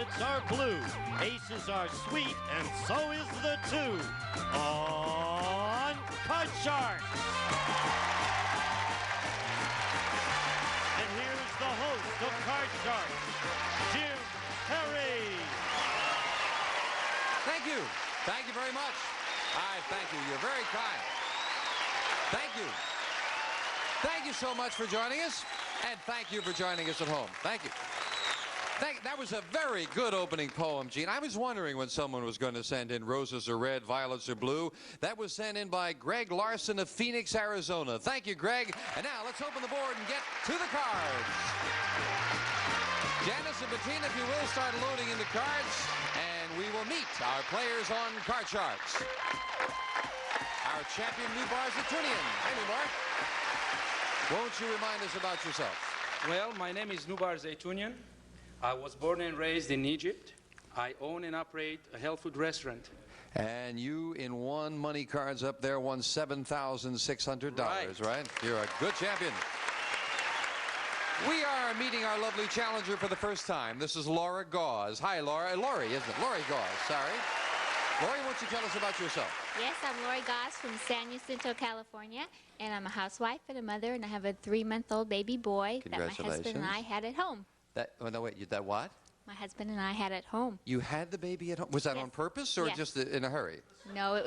Violets are blue. Aces are sweet, and so is the 2 on Card Shark. And here's the host of Card Shark, Jim Perry. Thank you. Thank you very much. Thank you. You're very kind. Thank you. Thank you so much for joining us, and thank you for joining us at home. Thank you. That was a very good opening poem, Gene. I was wondering when someone was going to send in Roses Are Red, Violets Are Blue. That was sent in by Greg Larson of Phoenix, Arizona. Thank you, Greg. And now let's open the board and get to the cards. Janice and Bettina, if you will, start loading in the cards, and we will meet our players on Card Sharks. Our champion, Nubar Zaytounian. Hi, Nubar. Won't you remind us about yourself? Well, my name is Nubar Zaytounian. I was born and raised in Egypt. I own and operate a health food restaurant. And you, in one money cards up there, won $7,600, right? You're a good champion. We are meeting our lovely challenger for the first time. This is Laura Gauze. Hi, Laura. Laurie, isn't it? Laurie Gauze, sorry. Laurie, why don't you tell us about yourself? Yes, I'm Laurie Gauze from San Jacinto, California, and I'm a housewife and a mother, and I have a 3-month-old baby boy that my husband and I had at home. Oh, no, wait, that what? My husband and I had at home. You had the baby at home? Was that on purpose or just in a hurry? No,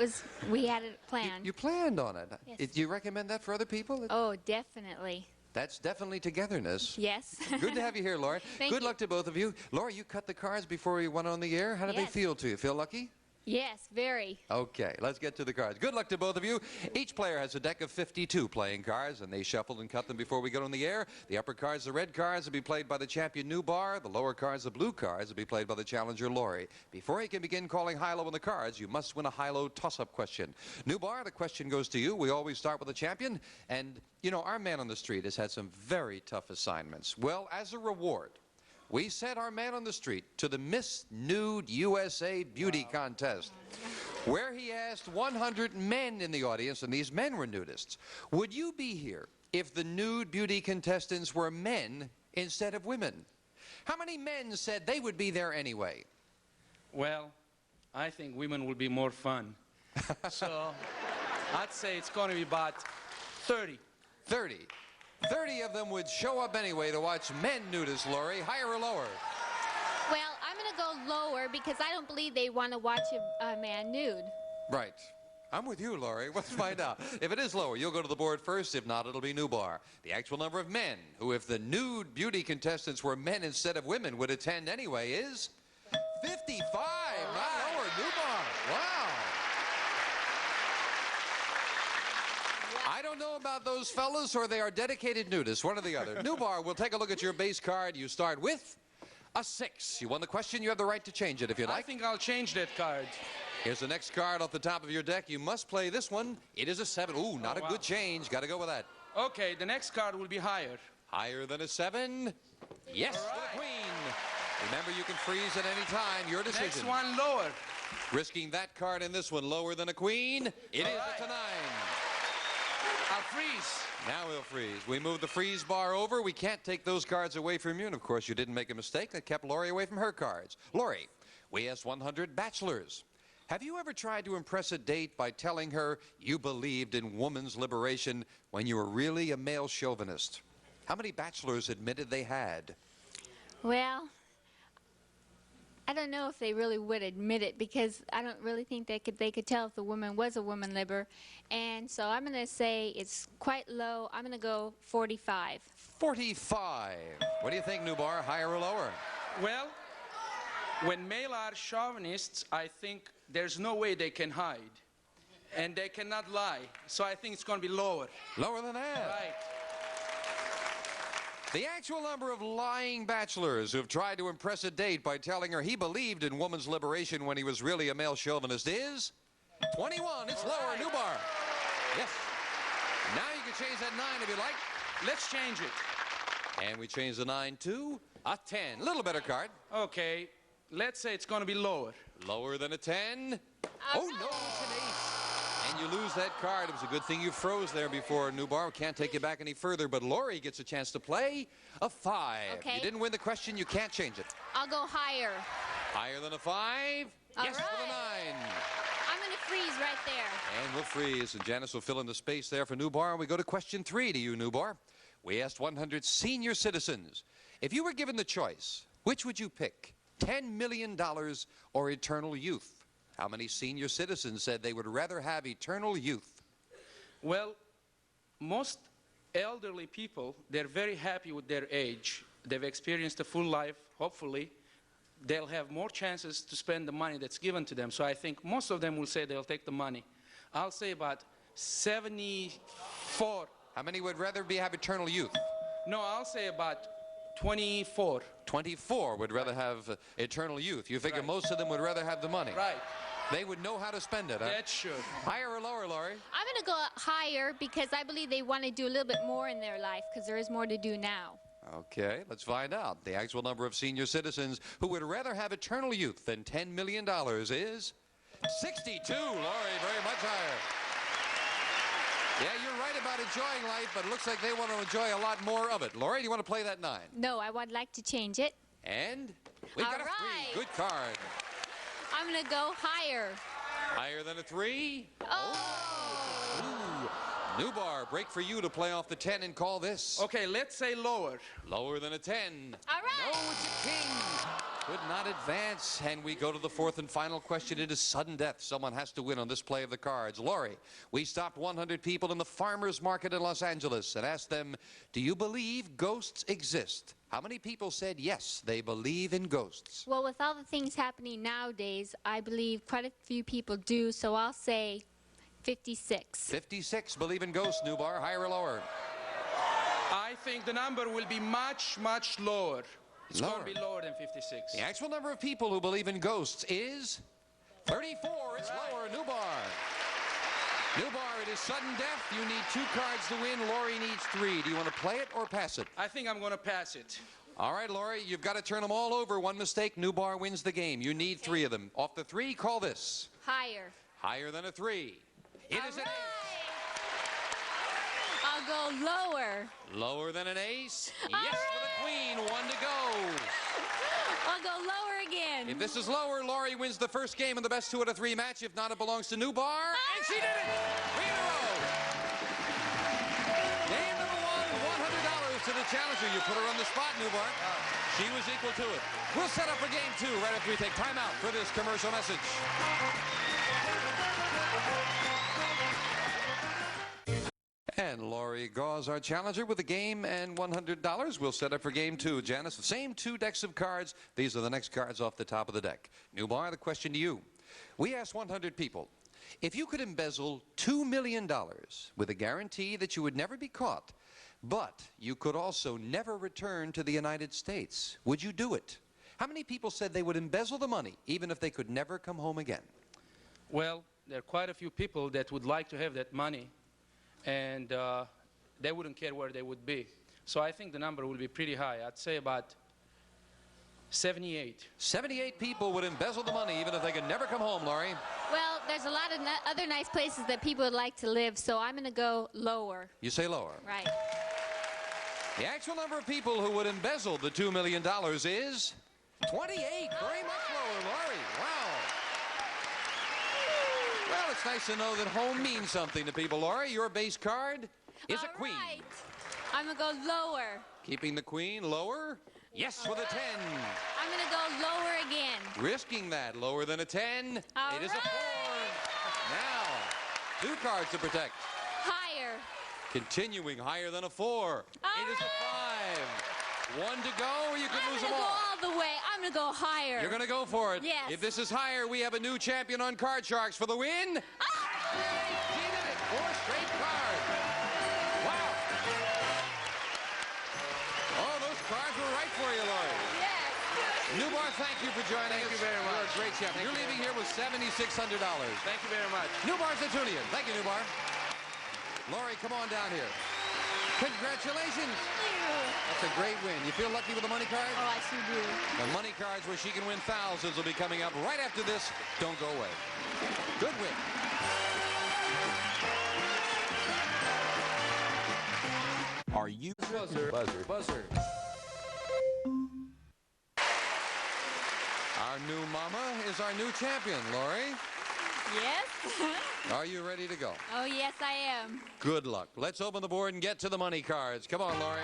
we had it planned. You planned on it? Yes. Do you recommend that for other people? Oh, definitely. That's definitely togetherness. Yes. Good to have you here, Laura. Good luck to both of you. Laura, you cut the cards before we went on the air. How did they feel to you? Feel lucky? Yes, very. Okay, let's get to the cards. Good luck to both of you. Each player has a deck of 52 playing cards, and they shuffled and cut them before we get on the air. The upper cards, the red cards, will be played by the champion Nubar. The lower cards, the blue cards, will be played by the challenger Laurie. Before you can begin calling high-low on the cards, you must win a high-low toss-up question. Nubar, the question goes to you. We always start with the champion, and, you know, our man on the street has had some very tough assignments. Well, as a reward, we sent our man on the street to the Miss Nude USA Beauty Contest, where he asked 100 men in the audience, and these men were nudists, would you be here if the nude beauty contestants were men instead of women? How many men said they would be there anyway? Well, I think women will be more fun. So I'd say it's going to be about 30. 30. 30 of them would show up anyway to watch men nudists, Laurie. Higher or lower? Well, I'm going to go lower because I don't believe they want to watch a man nude. Right. I'm with you, Laurie. Let's find out. If it is lower, you'll go to the board first. If not, it'll be Nubar. The actual number of men who, if the nude beauty contestants were men instead of women, would attend anyway is 55. Not lower. Nubar. Wow. I don't know about those fellas, or they are dedicated nudists, one or the other. Nubar, we'll take a look at your base card. You start with a 6. You won the question. You have the right to change it if you'd like. I think I'll change that card. Here's the next card off the top of your deck. You must play this one. It is a 7. Ooh, not a good change. Got to go with that. Okay, the next card will be higher. Higher than a 7? Yes, All right. with a queen. Remember, you can freeze at any time. Your decision. Next one lower. Risking that card in this one lower than a queen. It is a 9. I'll freeze. Now we'll freeze. We move the freeze bar over. We can't take those cards away from you. And, of course, you didn't make a mistake. That kept Laurie away from her cards. Laurie, we asked 100 bachelors. Have you ever tried to impress a date by telling her you believed in woman's liberation when you were really a male chauvinist? How many bachelors admitted they had? Well, I don't know if they really would admit it because I don't really think they could tell if the woman was a woman liber. And so I'm going to say it's quite low. I'm going to go 45. 45. What do you think, Nubar? Higher or lower? Well, when male are chauvinists, I think there's no way they can hide. And they cannot lie. So I think it's going to be lower. Lower than that? Right. The actual number of lying bachelors who have tried to impress a date by telling her he believed in woman's liberation when he was really a male chauvinist is 21. It's lower. Nubar. Yes. Now you can change that 9 if you like. Let's change it. And we change the 9 to a 10. Little better card. Okay. Let's say it's going to be lower. Lower than a 10. Oh, no, it's an 8. And And you lose that card. It was a good thing you froze there before, Nubar. Can't take you back any further, but Laurie gets a chance to play a 5. Okay. You didn't win the question. You can't change it. I'll go higher. Higher than a 5? All yes, right. for the 9. I'm going to freeze right there. And we'll freeze, and Janice will fill in the space there for Nubar. And we go to question 3 to you, Nubar. We asked 100 senior citizens, if you were given the choice, which would you pick, $10 million or eternal youth? How many senior citizens said they would rather have eternal youth? Well, most elderly people, they're very happy with their age. They've experienced a full life, hopefully. They'll have more chances to spend the money that's given to them. So I think most of them will say they'll take the money. I'll say about 74. How many would rather have eternal youth? No, I'll say about 24. 24 would rather have eternal youth. You figure Right. most of them would rather have the money. Right. They would know how to spend it, huh? That should. Higher or lower, Laurie? I'm going to go higher because I believe they want to do a little bit more in their life because there is more to do now. Okay, let's find out. The actual number of senior citizens who would rather have eternal youth than $10 million is 62. Laurie, very much higher. Yeah, you're right about enjoying life, but it looks like they want to enjoy a lot more of it. Laurie, do you want to play that 9? No, I would like to change it. And we got a 3. right. Good card. I'm going to go higher. Higher than a 3? Oh! Ooh. Nubar, break for you to play off the 10 and call this. Okay, let's say lower. Lower than a 10. All right. No, it's a king. Could not advance. And we go to the 4th and final question. It is sudden death. Someone has to win on this play of the cards. Laurie, we stopped 100 people in the farmers market in Los Angeles and asked them, do you believe ghosts exist? How many people said yes, they believe in ghosts? Well, with all the things happening nowadays, I believe quite a few people do, so I'll say 56. 56 believe in ghosts, Nubar. Higher or lower? I think the number will be much, much lower. It's Lower. going to be lower than 56. The actual number of people who believe in ghosts is 34. It's lower. Nubar. Nubar, it is sudden death. You need 2 cards to win. Laurie needs 3. Do you want to play it or pass it? I think I'm going to pass it. All right, Laurie, you've got to turn them all over. One mistake, Nubar wins the game. You need 3 of them. Off the 3, call this. Higher. Higher than a 3. It is an All right. I'll go lower. ace. Lower than an ace. All Yes, for the queen. 1 to go. I'll go lower again. If this is lower, Laurie wins the first game in the best 2 out of 3 match. If not, it belongs to Nubar. And she did it! 3 in a row. Game number 1, $100 to the challenger. You put her on the spot, Nubar. She was equal to it. We'll set up for game 2 right after we take time out for this commercial message. And Laurie Gauze, our challenger, with a game and $100. We'll set up for game 2. Janice, the same 2 decks of cards. These are the next cards off the top of the deck. Nubar, the question to you. We asked 100 people, if you could embezzle $2 million with a guarantee that you would never be caught, but you could also never return to the United States, would you do it? How many people said they would embezzle the money even if they could never come home again? Well, there are quite a few people that would like to have that money, and they wouldn't care where they would be. So I think the number will be pretty high. I'd say about 78. 78 people would embezzle the money even if they could never come home, Laurie. Well, there's a lot of other nice places that people would like to live, so I'm going to go lower. You say lower. Right. The actual number of people who would embezzle the $2 million is 28. Very much lower, Laurie. Wow. Well, it's nice to know that home means something to people, Laurie. Your base card is a queen. All right. I'm going to go lower. Keeping the queen lower? Yes, with a 10. I'm going to go lower again. Risking that. Lower than a 10. All It is a 4. right. Now, 2 cards to protect. Higher. Continuing higher than a 4. It is a 5. 1 to go, or you could I'm lose going them to go all. all the way. I'm going to go higher. You're going to go for it. Yes. If this is higher, we have a new champion on Card Sharks for the win. She did it. 4 straight cards. Wow. Oh, those cards were right for you, Laurie. Yes. Nubar, thank you for joining us. Thank you very much. You're a great champion. You're leaving here with $7,600. Thank you very much. Nubar Zatunian. Thank you, Nubar. Laurie, come on down here. Congratulations. That's a great win. You feel lucky with the money card? Oh, I sure do. The money cards where she can win thousands will be coming up right after this. Don't go away. Good win. Are you buzzer? Buzzer. Buzzer. Our new mama is our new champion, Laurie. Yes. Are you ready to go? Oh, yes, I am. Good luck. Let's open the board and get to the money cards. Come on, Laurie.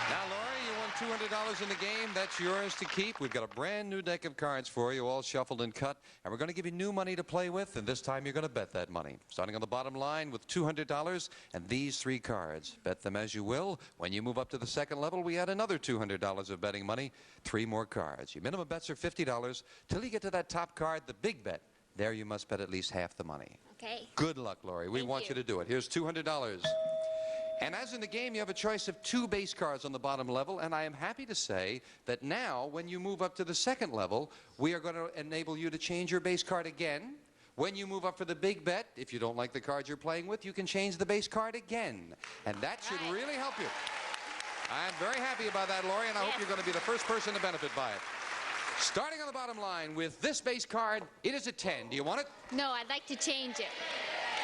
Now, Laurie, you won $200 in the game. That's yours to keep. We've got a brand new deck of cards for you, all shuffled and cut. And we're going to give you new money to play with, and this time you're going to bet that money. Starting on the bottom line with $200 and these 3 cards. Bet them as you will. When you move up to the second level, we add another $200 of betting money. 3 more cards. Your minimum bets are $50 till you get to that top card, the big bet. There you must bet at least half the money. Okay. Good luck, Laurie. We want you to do it. Here's $200. And as in the game, you have a choice of 2 base cards on the bottom level, and I am happy to say that now, when you move up to the second level, we are going to enable you to change your base card again. When you move up for the big bet, if you don't like the card you're playing with, you can change the base card again. And that should really help you. I'm very happy about that, Laurie, and I hope you're going to be the first person to benefit by it. Starting on the bottom line with this base card, it is a 10. Do you want it? No, I'd like to change it.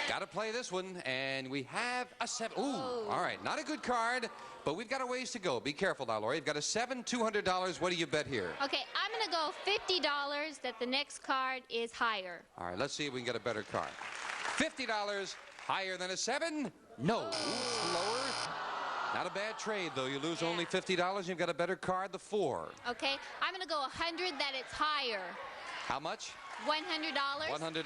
Got to play this one, and we have a 7. Ooh, all right, not a good card, but we've got a ways to go. Be careful now, Laurie. You've got a 7, $200. What do you bet here? Okay, I'm going to go $50 that the next card is higher. All right, let's see if we can get a better card. $50 higher than a 7? No. Ooh, it's lower. Not a bad trade, though. You lose only $50. You've got a better card, the 4. Okay, I'm going to go 100 that it's higher. How much? $100. $100.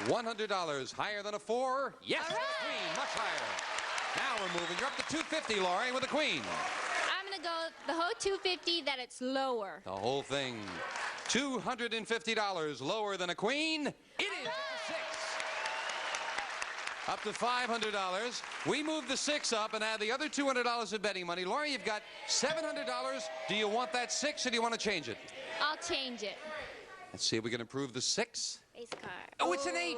$100 higher than a 4? Yes, All right. Queen, much higher. Now we're moving. You're up to $250, Laurie, with a queen. I'm going to go the whole $250 that it's lower. The whole thing. $250 lower than a queen. It is up to $500. We move the 6 up and add the other $200 of betting money. Laurie, you've got $700. Do you want that 6 or do you want to change it? I'll change it. Let's see if we can improve the 6. Base card. Oh, it's an 8.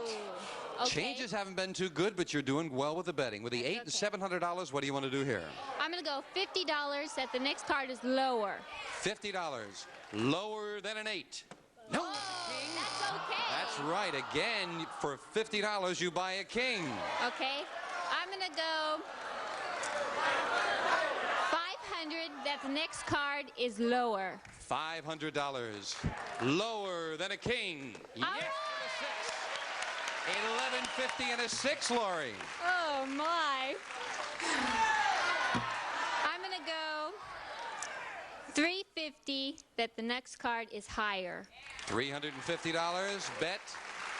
Okay. Changes haven't been too good, but you're doing well with the betting. With the 8 and $700, what do you want to do here? I'm going to go $50 that the next card is lower. $50. Lower than an 8. No. That's okay. That's right. Again, for $50, you buy a king. Okay. I'm going to go $500 that the next card is lower. $500. Lower than a king. Yes, a 6. $11.50 and a 6, Laurie. Oh, my. I'm going to go $350 that the next card is higher. $350. Bet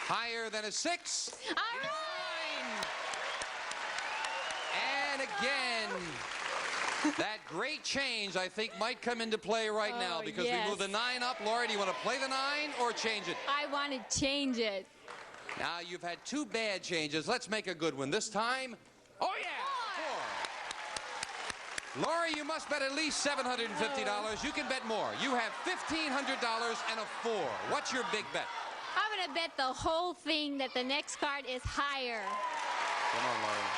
higher than a 6. All right. And again, that great change, I think, might come into play right now because we move the 9 up. Laurie, do you want to play the 9 or change it? I want to change it. Now, you've had 2 bad changes. Let's make a good one. This time, oh, yeah, 4. Laurie, you must bet at least $750. You can bet more. You have $1,500 and a 4. What's your big bet? I'm going to bet the whole thing that the next card is higher. Come on, Laurie.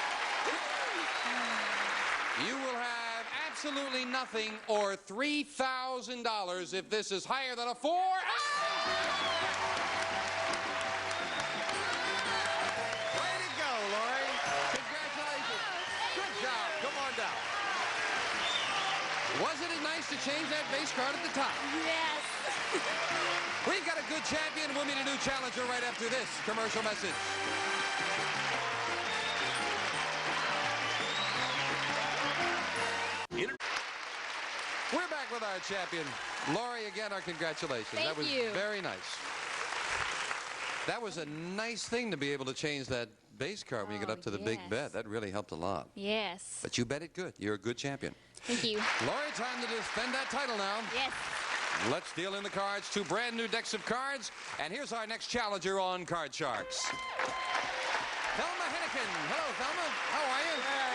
You will have absolutely nothing or $3,000 if this is higher than a 4. Way to go, Laurie. Congratulations. Good job. Come on down. Wasn't it nice to change that base card at the top? Yes. We've got a good champion. We'll meet a new challenger right after this commercial message. We're back with our champion. Laurie, again, our congratulations. Thank that was you. very nice. That was a nice thing to be able to change that base card when you get up to the big bet. That really helped a lot. Yes. But you bet it good. You're a good champion. Thank you. Laurie, time to defend that title now. Yes. Let's deal in the cards. 2 brand new decks of cards. And here's our next challenger on Card Sharks. Thelma Hennigan. Hello, Thelma. How are you? Hey.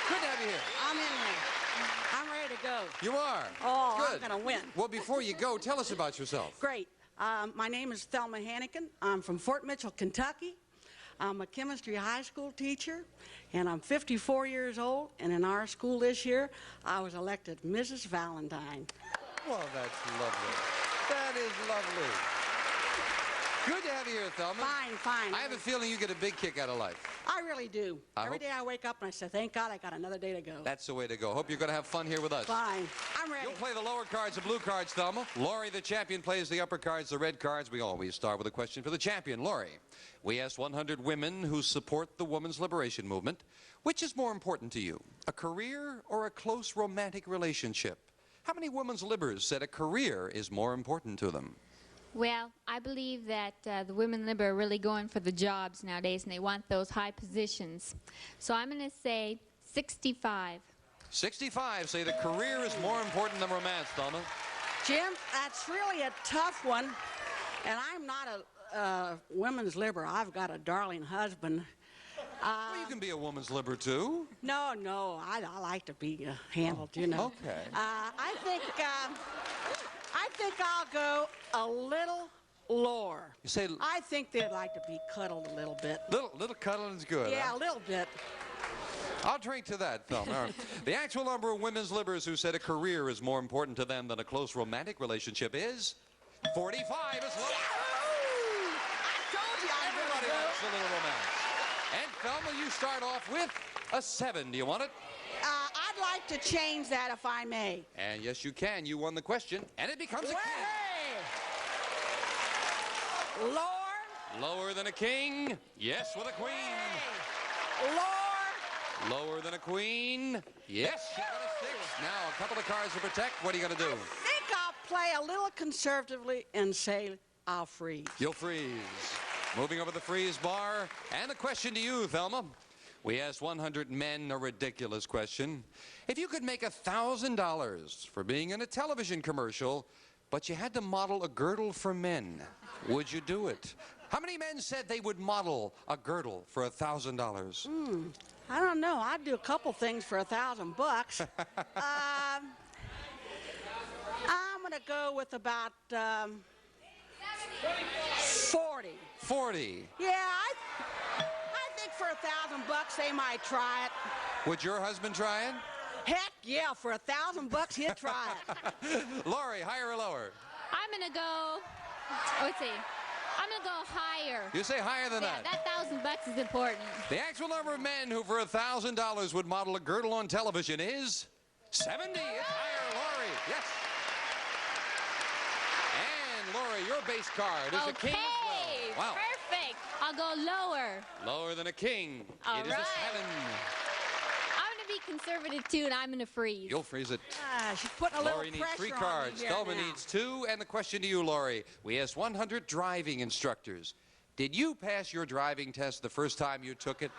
Good to have you here. I'm in there. I'm ready to go. You are? Oh, Good. I'm going to win. Well, before you go, tell us about yourself. Great. My name is Thelma Hennigan. I'm from Fort Mitchell, Kentucky. I'm a chemistry high school teacher, and I'm 54 years old. And in our school this year, I was elected Mrs. Valentine. Well, that's lovely. That is lovely. Good to have you here, Thelma. Fine, fine. I have a feeling you get a big kick out of life. I really do. I Every hope- day I wake up and I say, thank God I got another day to go. That's the way to go. Hope you're going to have fun here with us. Fine. I'm ready. You'll play the lower cards, the blue cards, Thelma. Laurie, the champion, plays the upper cards, the red cards. We always start with a question for the champion, Laurie. We asked 100 women who support the women's liberation movement, which is more important to you, a career or a close romantic relationship? How many women's libbers said a career is more important to them? Well, I believe that the women liber are really going for the jobs nowadays, and they want those high positions. So I'm going to say 65. 65 say the career is more important than romance, Thelma. Jim, that's really a tough one. And I'm not a women's liber. I've got a darling husband. Well, you can be a woman's liber, too. No, I like to be handled, you know. Okay. I think I'll go a little lower. You say I think they'd like to be cuddled a little bit. little cuddling's good. Yeah, Huh? a little bit. I'll drink to that, Thelma. All right. The actual number of women's libbers who said a career is more important to them than a close romantic relationship is 45. It's low. Yahoo! I told you I'd Everybody wants a little romance. And Thelma, you start off with a 7. Do you want it? I'd like to change that if I may. And yes, you can. You won the question, and it becomes a king. Way! Lower, Lower than a king? Yes, with a queen. lower. Lower than a queen? Yes, she's got a 6. Now, a couple of cards to protect. What are you going to do? I think I'll play a little conservatively and say I'll freeze. You'll freeze. Moving over the freeze bar. And the question to you, Thelma. We asked 100 men a ridiculous question. If you could make $1,000 for being in a television commercial, but you had to model a girdle for men, would you do it? How many men said they would model a girdle for $1,000? I don't know. I'd do a couple things for $1,000. I'm going to go with about 40. 40. Yeah, I think for $1,000 they might try it. Would your husband try it? Heck yeah, for $1,000 he'd try it. Laurie, higher or lower? I'm going to go, let's see, I'm going to go higher. You say higher than Yeah, that. that $1,000 is important. The actual number of men who for $1,000 would model a girdle on television is 70. It's higher, Laurie. Yes. And Laurie, your base card is a king as well. Wow. Perfect. I'll go lower. Lower than a king. All It is a right. 7. I'm going to be conservative, too, and I'm going to freeze. You'll freeze it. She's putting a little Laurie needs pressure 3 on cards. me here Thelma now. needs 2. And the question to you, Laurie. We asked 100 driving instructors. Did you pass your driving test the first time you took it?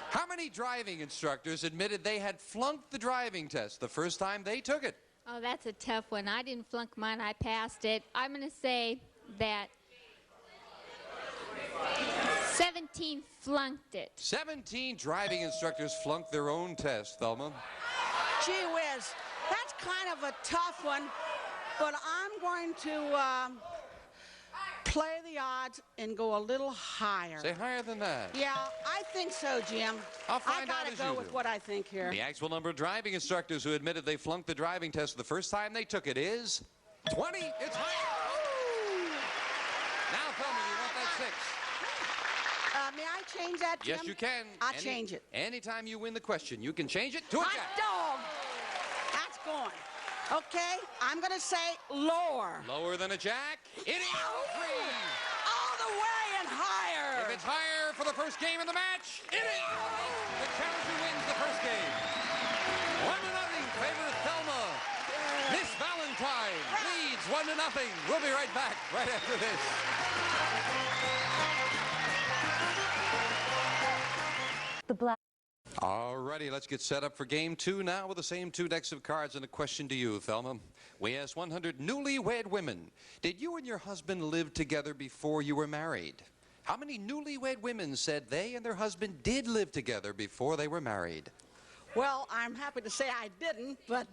How many driving instructors admitted they had flunked the driving test the first time they took it? Oh, that's a tough one. I didn't flunk mine. I passed it. I'm going to say that 17 flunked it. 17 driving instructors flunked their own test, Thelma. Gee whiz, that's kind of a tough one, but I'm going to play the odds and go a little higher. Say higher than that. Yeah, I think so, Jim. I'll find I out gotta as go you with do. what I think here. The actual number of driving instructors who admitted they flunked the driving test the first time they took it is 20. It's higher. Now, Thelma, you want that 6. May I change that, Jim? Yes, you can. I'll change it. Anytime you win the question, you can change it to a Hot jack. dog. That's going. Okay, I'm going to say lower. Lower than a jack. It is 3. All the way and higher. If it's higher for the first game of the match, it is. The challenger wins the first game. 1-0 favor Thelma. Miss Valentine leads 1-0. We'll be right back right after this. Alrighty, let's get set up for game 2 now with the same 2 decks of cards and a question to you, Thelma. We asked 100 newlywed women, did you and your husband live together before you were married? How many newlywed women said they and their husband did live together before they were married? Well, I'm happy to say I didn't, but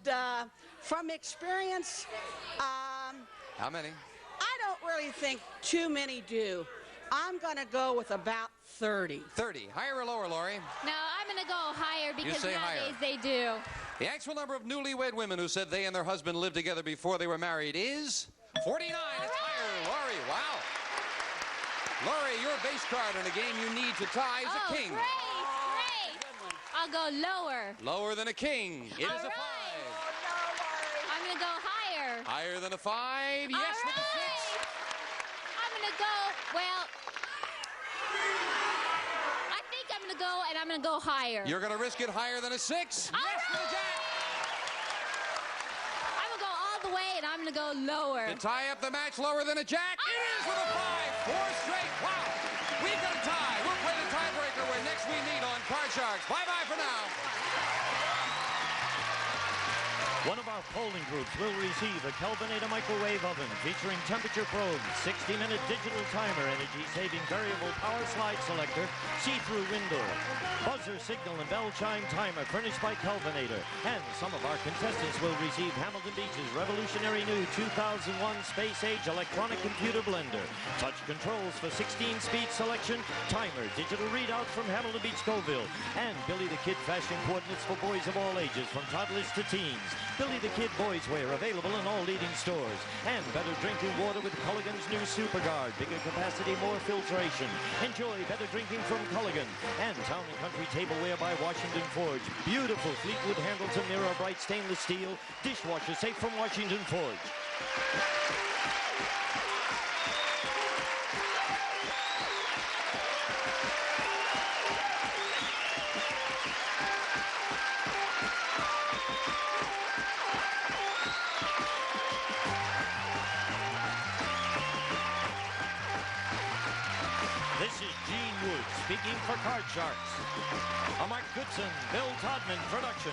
from experience, How many? I don't really think too many do. I'm going to go with about 30. 30. Higher or lower, Laurie? No, I'm going to go higher because say nowadays higher. they do. The actual number of newlywed women who said they and their husband lived together before they were married is 49. It's higher, Laurie. Wow. Laurie, your base card in a game you need to tie is a king. Great. I'll go lower. Lower than a king. It is a 5. I'm going to go higher. Higher than a 5. Yes, with a 6. I'm going to go, well, I think I'm going to go, and I'm going to go higher. You're going to risk it higher than a 6. Yes, with a jack. I'm going to go all the way, and I'm going to go lower. To tie up the match lower than a jack, it is with a 5. 4 straight. Wow. We've got a tie. We'll play the tiebreaker when next we meet on Card Sharks. Bye-bye for now. One of our polling groups will receive a Kelvinator microwave oven featuring temperature probes, 60-minute digital timer, energy-saving variable power slide selector, see-through window, buzzer signal and bell chime timer furnished by Kelvinator. And some of our contestants will receive Hamilton Beach's revolutionary new 2001 space-age electronic computer blender, touch controls for 16-speed selection, timer, digital readout from Hamilton Beach Scoville, and Billy the Kid fashion coordinates for boys of all ages, from toddlers to teens. Billy the Kid boys wear available in all leading stores. And better drinking water with Culligan's new Super Guard. Bigger capacity, more filtration. Enjoy better drinking from Culligan. And Town & Country tableware by Washington Forge. Beautiful Fleetwood Handleton mirror bright stainless steel. Dishwasher safe from Washington Forge. This is Gene Wood speaking for Card Sharks. A Mark Goodson, Bill Todman production.